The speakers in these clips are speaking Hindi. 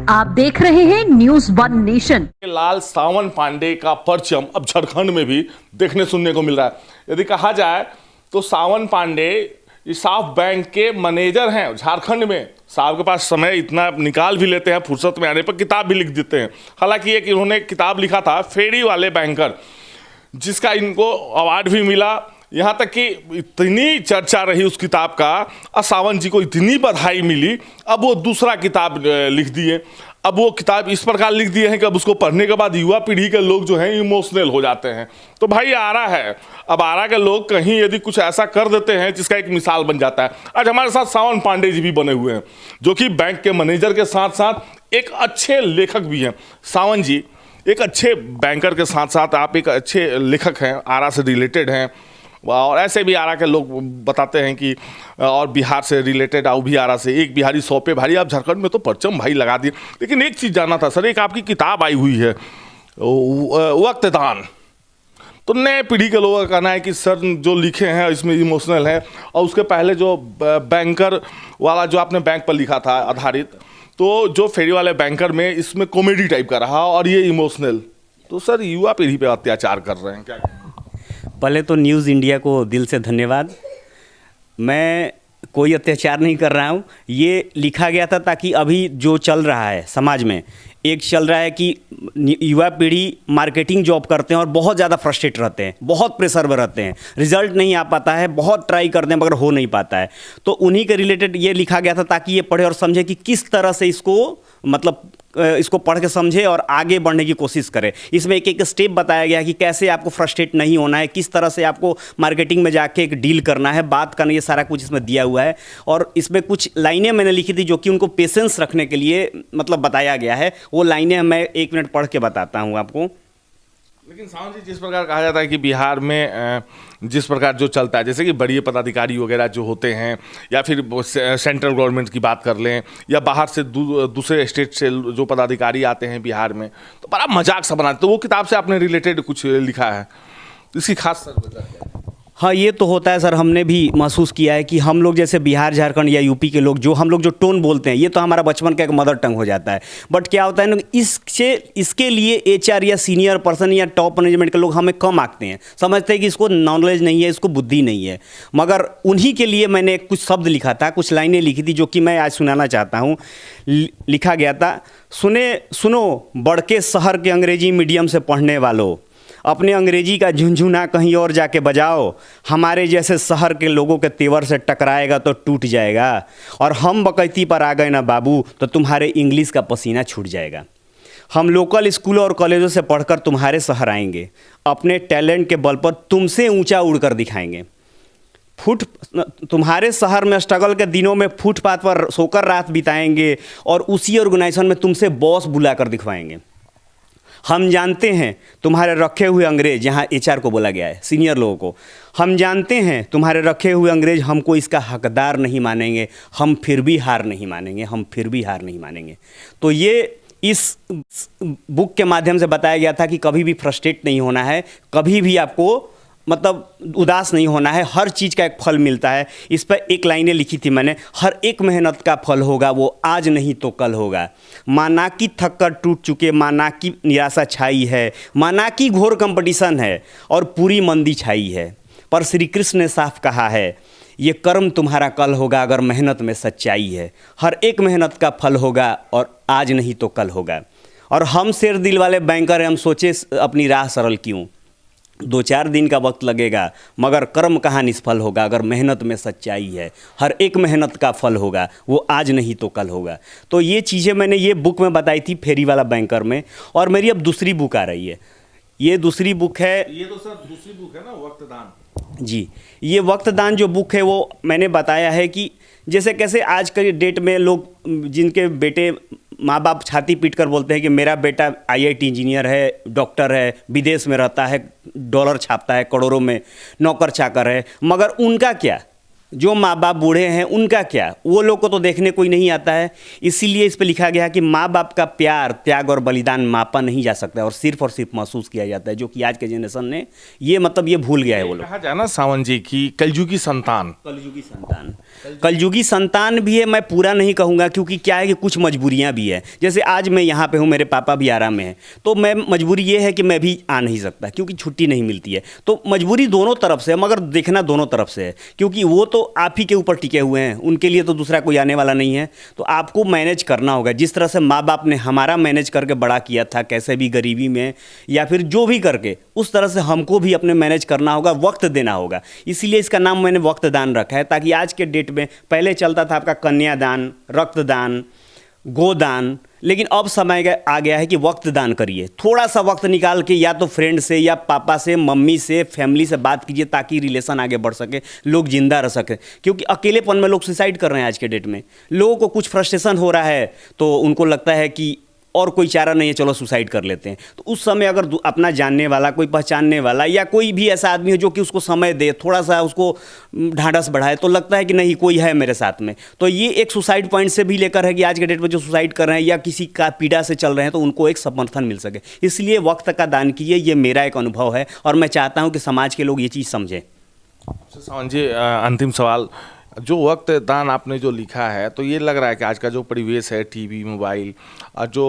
आप देख रहे हैं न्यूज़ वन नेशन। लाल सावन पांडे का परचम अब झारखंड में भी देखने सुनने को मिल रहा है। यदि कहा जाए तो सावन पांडे साफ बैंक के मैनेजर हैं झारखंड में। साहब के पास समय इतना निकाल भी लेते हैं, फुर्सत में आने पर किताब भी लिख देते हैं। हालांकि एक इन्होंने किताब लिखा था फेरी वाले बैंकर, जिसका इनको अवार्ड भी मिला। यहाँ तक कि इतनी चर्चा रही उस किताब का और सावन जी को इतनी बधाई मिली, अब वो दूसरा किताब लिख दिए। अब वो किताब इस प्रकार लिख दिए हैं कि अब उसको पढ़ने के बाद युवा पीढ़ी के लोग जो हैं इमोशनल हो जाते हैं। तो भाई आरा है, अब आरा के लोग कहीं यदि कुछ ऐसा कर देते हैं जिसका एक मिसाल बन जाता है। आज हमारे साथ सावन पांडे जी भी बने हुए हैं, जो कि बैंक के मैनेजर के साथ साथ एक अच्छे लेखक भी हैं। सावन जी एक अच्छे बैंकर के साथ साथ आप एक अच्छे लेखक हैं, आरा से रिलेटेड हैं, और ऐसे भी आरा के लोग बताते हैं कि और बिहार से रिलेटेड आओ भी आरा से, एक बिहारी 100 पे भारी। आप झारखंड में तो परचम भाई लगा दिए। लेकिन एक चीज़ जानना था सर, एक आपकी किताब आई हुई है वक्त दान, तो नए पीढ़ी के लोगों का कहना है कि सर जो लिखे हैं इसमें इमोशनल है, और उसके पहले जो बैंकर वाला जो आपने बैंक पर लिखा था आधारित, तो जो फेरी वाले बैंकर में इसमें कॉमेडी टाइप का रहा और ये इमोशनल। तो सर युवा पीढ़ी पे अत्याचार कर रहे हैं क्या? पहले तो न्यूज़ इंडिया को दिल से धन्यवाद। मैं कोई अत्याचार नहीं कर रहा हूँ, ये लिखा गया था ताकि अभी जो चल रहा है समाज में, एक चल रहा है कि युवा पीढ़ी मार्केटिंग जॉब करते हैं और बहुत ज़्यादा फ्रस्ट्रेट रहते हैं, बहुत प्रेशर में रहते हैं, रिजल्ट नहीं आ पाता है, बहुत ट्राई करते हैं मगर हो नहीं पाता है। तो उन्हीं के रिलेटेड ये लिखा गया था ताकि ये पढ़े और समझे कि किस तरह से इसको मतलब इसको पढ़ के समझे और आगे बढ़ने की कोशिश करें। इसमें एक एक स्टेप बताया गया है कि कैसे आपको फ्रस्ट्रेट नहीं होना है, किस तरह से आपको मार्केटिंग में जाके एक डील करना है, बात करना, ये सारा कुछ इसमें दिया हुआ है। और इसमें कुछ लाइनें मैंने लिखी थी जो कि उनको पेशेंस रखने के लिए मतलब बताया गया है। वो लाइनें मैं 1 मिनट पढ़ के बताता हूँ आपको। लेकिन सावन जी, जिस प्रकार कहा जाता है कि बिहार में जिस प्रकार जो चलता है, जैसे कि बड़ी पदाधिकारी वगैरह जो होते हैं, या फिर सेंट्रल गवर्नमेंट की बात कर लें, या बाहर से दूसरे स्टेट से जो पदाधिकारी आते हैं बिहार में, तो बड़ा मजाक सा बनाते। तो वो किताब से आपने रिलेटेड कुछ लिखा है, इसकी खास सर वजह क्या है? हाँ, ये तो होता है सर, हमने भी महसूस किया है कि हम लोग जैसे बिहार, झारखंड या यूपी के लोग हम लोग जो टोन बोलते हैं, ये तो हमारा बचपन का एक मदर टंग हो जाता है। बट क्या होता है ना, इसके लिए एचआर या सीनियर पर्सन या टॉप मैनेजमेंट के लोग हमें कम आंकते हैं, समझते हैं कि इसको नॉलेज नहीं है, इसको बुद्धि नहीं है। मगर उन्हीं के लिए मैंने कुछ शब्द लिखा था, कुछ लाइनें लिखी थी जो कि मैं आज सुनाना चाहता हूँ। लिखा गया था, सुनो बड़के शहर के अंग्रेजी मीडियम से पढ़ने वालों, अपने अंग्रेजी का झुनझुना कहीं और जाके बजाओ। हमारे जैसे शहर के लोगों के तेवर से टकराएगा तो टूट जाएगा, और हम बकैती पर आ गए ना बाबू तो तुम्हारे इंग्लिश का पसीना छूट जाएगा। हम लोकल स्कूलों और कॉलेजों से पढ़कर तुम्हारे शहर आएंगे, अपने टैलेंट के बल पर तुमसे ऊंचा उड़कर दिखाएंगे। तुम्हारे शहर में स्ट्रगल के दिनों में फुटपाथ पर सोकर रात बिताएंगे, और उसी ऑर्गेनाइजेशन में तुमसे बॉस बुलाकर दिखवाएंगे। हम जानते हैं तुम्हारे रखे हुए अंग्रेज, यहाँ एचआर को बोला गया है, सीनियर लोगों को, हम जानते हैं तुम्हारे रखे हुए अंग्रेज हमको इसका हकदार नहीं मानेंगे, हम फिर भी हार नहीं मानेंगे, हम फिर भी हार नहीं मानेंगे। तो ये इस बुक के माध्यम से बताया गया था कि कभी भी फ्रस्ट्रेट नहीं होना है, कभी भी आपको मतलब उदास नहीं होना है, हर चीज़ का एक फल मिलता है। इस पर एक लाइनें लिखी थी मैंने, हर एक मेहनत का फल होगा वो आज नहीं तो कल होगा। माना कि थक कर टूट चुके, माना कि निराशा छाई है, माना कि घोर कंपटीशन है और पूरी मंदी छाई है, पर श्री कृष्ण ने साफ कहा है ये कर्म तुम्हारा कल होगा अगर मेहनत में सच्चाई है। हर एक मेहनत का फल होगा और आज नहीं तो कल होगा। और हम शेर दिल वाले बैंकर हैं, हम सोचे अपनी राह सरल क्यों, 2-4 दिन का वक्त लगेगा मगर कर्म कहाँ निष्फल होगा अगर मेहनत में सच्चाई है। हर एक मेहनत का फल होगा वो आज नहीं तो कल होगा। तो ये चीज़ें मैंने ये बुक में बताई थी फेरी वाला बैंकर में। और मेरी अब दूसरी बुक आ रही है, ये दूसरी बुक है। ये तो सर दूसरी बुक है ना, वक्त दान जी। ये वक्त दान जो बुक है वो मैंने बताया है कि जैसे कैसे आज के डेट में लोग जिनके बेटे माँ बाप छाती पीट कर बोलते हैं कि मेरा बेटा आईआईटी इंजीनियर है, डॉक्टर है, विदेश में रहता है, डॉलर छापता है, करोड़ों में नौकर चाकर है, मगर उनका क्या, जो माँ बाप बूढ़े हैं उनका क्या, वो लोग को तो देखने कोई नहीं आता है। इसीलिए इस पे लिखा गया है कि माँ बाप का प्यार, त्याग और बलिदान मापा नहीं जा सकता है और सिर्फ महसूस किया जाता है, जो कि आज के जनरेशन ने ये मतलब ये भूल गया है वो लोग। कहा जाए ना सावन जी की कलयुगी संतान, कलयुगी संतान भी है, मैं पूरा नहीं कहूँगा, क्योंकि क्या है कि कुछ मजबूरियाँ भी है। जैसे आज मैं यहाँ पे हूँ, मेरे पापा भी आराम में हैं, तो मैं मजबूरी ये है कि मैं भी आ नहीं सकता क्योंकि छुट्टी नहीं मिलती है। तो मजबूरी दोनों तरफ से है, मगर देखना दोनों तरफ से है, क्योंकि वो तो आप ही के ऊपर टिके हुए हैं, उनके लिए तो दूसरा कोई आने वाला नहीं है। तो आपको मैनेज करना होगा, जिस तरह से माँ बाप ने हमारा मैनेज करके बड़ा किया था, कैसे भी गरीबी में या फिर जो भी करके, उस तरह से हमको भी अपने मैनेज करना होगा, वक्त देना होगा। इसीलिए इसका नाम मैंने वक्त दान रखा है, ताकि आज के डेट में, पहले चलता था आपका कन्यादान, रक्तदान, गोदान, लेकिन अब समय आ गया है कि वक्त दान करिए। थोड़ा सा वक्त निकाल के या तो फ्रेंड से या पापा से, मम्मी से, फैमिली से बात कीजिए, ताकि रिलेशन आगे बढ़ सके, लोग जिंदा रह सके। क्योंकि अकेलेपन में लोग सुसाइड कर रहे हैं आज के डेट में। लोगों को कुछ फ्रस्ट्रेशन हो रहा है तो उनको लगता है कि और कोई चारा नहीं है, चलो सुसाइड कर लेते हैं। तो उस समय अगर अपना जानने वाला, कोई पहचानने वाला या कोई भी ऐसा आदमी है जो कि उसको समय दे, थोड़ा सा उसको ढांढस बढ़ाए, तो लगता है कि नहीं, कोई है मेरे साथ में। तो ये एक सुसाइड पॉइंट से भी लेकर है कि आज के डेट में जो सुसाइड कर रहे हैं या किसी का पीड़ा से चल रहे हैं, तो उनको एक समर्थन मिल सके। इसलिए वक्त का दान कीजिए, ये मेरा एक अनुभव है और मैं चाहता हूँ कि समाज के लोग ये चीज़ समझें। सावन जी, अंतिम सवाल, जो वक्त दान आपने जो लिखा है, तो ये लग रहा है कि आज का जो परिवेश है, टीवी, मोबाइल और जो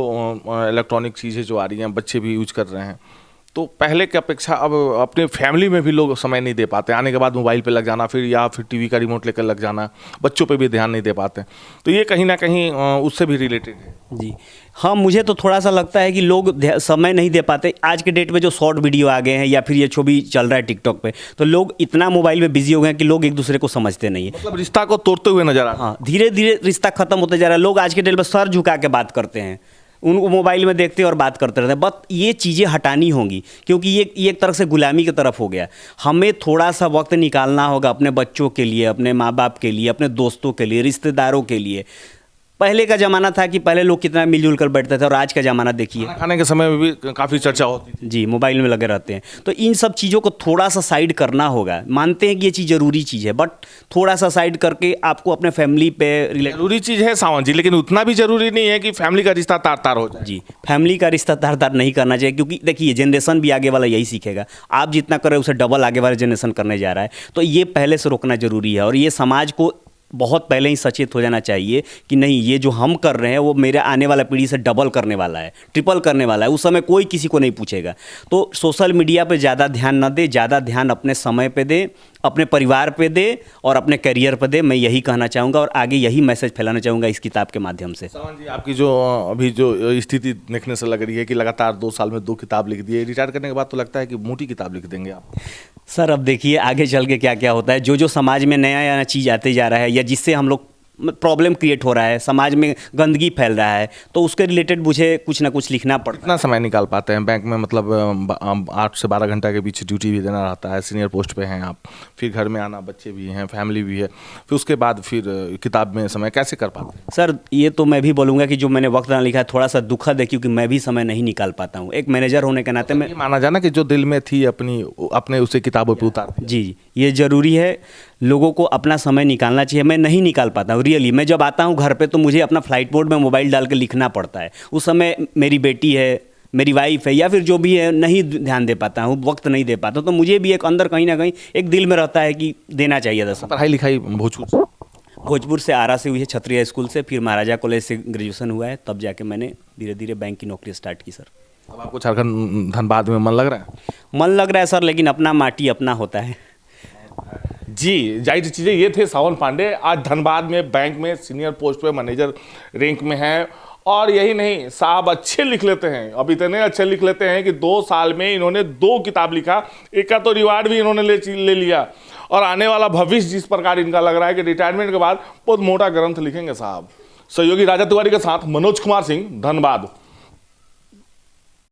इलेक्ट्रॉनिक चीज़ें जो आ रही हैं, बच्चे भी यूज कर रहे हैं, तो पहले की अपेक्षा अब अपने फैमिली में भी लोग समय नहीं दे पाते। आने के बाद मोबाइल पे लग जाना, फिर टीवी का रिमोट लेकर लग जाना, बच्चों पे भी ध्यान नहीं दे पाते। तो ये कहीं ना कहीं उससे भी रिलेटेड है। जी हाँ, मुझे तो थोड़ा सा लगता है कि लोग समय नहीं दे पाते। आज के डेट में जो शॉर्ट वीडियो आ गए हैं या फिर ये छवि चल रहा है टिकटॉक पे, तो लोग इतना मोबाइल में बिजी हो गए हैं कि लोग एक दूसरे को समझते नहीं है। मतलब रिश्ता को तोड़ते हुए नजर आ रहा है। हाँ, धीरे धीरे रिश्ता खत्म होते जा रहा है। लोग आज के डेट में सर झुका के बात करते हैं, उनको मोबाइल में देखते हैं और बात करते रहते हैं। बट ये चीज़ें हटानी होंगी, क्योंकि ये एक तरह से गुलामी की तरफ हो गया। हमें थोड़ा सा वक्त निकालना होगा अपने बच्चों के लिए, अपने माँ बाप के लिए, अपने दोस्तों के लिए, रिश्तेदारों के लिए। पहले का ज़माना था कि पहले लोग कितना मिलजुल कर बैठते थे, और आज का ज़माना देखिए, खाने के समय में भी काफ़ी चर्चा होती थी। जी, मोबाइल में लगे रहते हैं। तो इन सब चीज़ों को थोड़ा सा साइड करना होगा। मानते हैं कि ये चीज़ ज़रूरी चीज़ है, बट थोड़ा सा साइड करके आपको अपने फैमिली पे जरूरी चीज़ है सावन जी, लेकिन उतना भी जरूरी नहीं है कि फैमिली का रिश्ता तार तार हो जाए। जी, फैमिली का रिश्ता तार तार नहीं करना चाहिए, क्योंकि देखिए जनरेशन भी आगे वाला यही सीखेगा। आप जितना कर रहे हो उसे डबल आगे वाला जनरेशन करने जा रहा है। तो ये पहले से रोकना जरूरी है, और ये समाज को बहुत पहले ही सचेत हो जाना चाहिए कि नहीं, ये जो हम कर रहे हैं वो मेरे आने वाला पीढ़ी से डबल करने वाला है, ट्रिपल करने वाला है। उस समय कोई किसी को नहीं पूछेगा। तो सोशल मीडिया पे ज़्यादा ध्यान न दे, ज़्यादा ध्यान अपने समय पे दे, अपने परिवार पे दे और अपने करियर पे दे। मैं यही कहना चाहूँगा और आगे यही मैसेज फैलाना चाहूँगा इस किताब के माध्यम से। सावन जी, आपकी जो अभी जो स्थिति देखने से लग रही है कि लगातार 2 साल में 2 किताब लिख दी है, रिटायर करने के बाद तो लगता है कि मोटी किताब लिख देंगे आप। सर, अब देखिए आगे चल के क्या क्या होता है। जो समाज में नया नया चीज़ आते जा रहा है, या जिससे हम लोग प्रॉब्लम क्रिएट हो रहा है, समाज में गंदगी फैल रहा है, तो उसके रिलेटेड मुझे कुछ ना कुछ लिखना पड़ता है। कितना समय निकाल पाते हैं बैंक में? मतलब 8 से 12 घंटा के बीच ड्यूटी भी देना रहता है, सीनियर पोस्ट पे हैं आप, फिर घर में आना, बच्चे भी हैं, फैमिली भी है, फिर उसके बाद फिर किताब में समय कैसे कर पाते हैं? सर, ये तो मैं भी बोलूँगा कि जो मैंने वक्त ना लिखा है थोड़ा सा दुखद है, क्योंकि मैं भी समय नहीं निकाल पाता हूँ। एक मैनेजर होने के नाते मैं, माना जाना कि जो दिल में थी अपने उसे किताबों पर उतार दिया। जी, ये ज़रूरी है। लोगों को अपना समय निकालना चाहिए। मैं नहीं निकाल पाता हूँ रियली। मैं जब आता हूँ घर पे तो मुझे अपना फ्लाइट मोड में मोबाइल डाल के लिखना पड़ता है। उस समय मेरी बेटी है, मेरी वाइफ है, या फिर जो भी है, नहीं ध्यान दे पाता हूँ, वक्त नहीं दे पाता। तो मुझे भी एक अंदर कहीं ना कहीं एक दिल में रहता है कि देना चाहिए था। पढ़ाई लिखाई भोजपुर से, आरा से हुई है, क्षत्रिय स्कूल से, फिर महाराजा कॉलेज से ग्रेजुएशन हुआ है, तब जाके मैंने धीरे धीरे बैंक की नौकरी स्टार्ट की। सर, अब आपको झारखंड धनबाद में मन लग रहा है? मन लग रहा है सर, लेकिन अपना माटी अपना होता है। जी, जाहिर चीज़ें ये थे सावन पांडे, आज धनबाद में बैंक में सीनियर पोस्ट पे मैनेजर रैंक में हैं। और यही नहीं, साहब अच्छे लिख लेते हैं। अब इतने अच्छे लिख लेते हैं कि 2 साल में इन्होंने 2 किताब लिखा, एक का तो रिवार्ड भी इन्होंने ले लिया। और आने वाला भविष्य जिस प्रकार इनका लग रहा है कि रिटायरमेंट के बाद बहुत मोटा ग्रंथ लिखेंगे साहब। सहयोगी राजा तिवारी के साथ मनोज कुमार सिंह, धनबाद।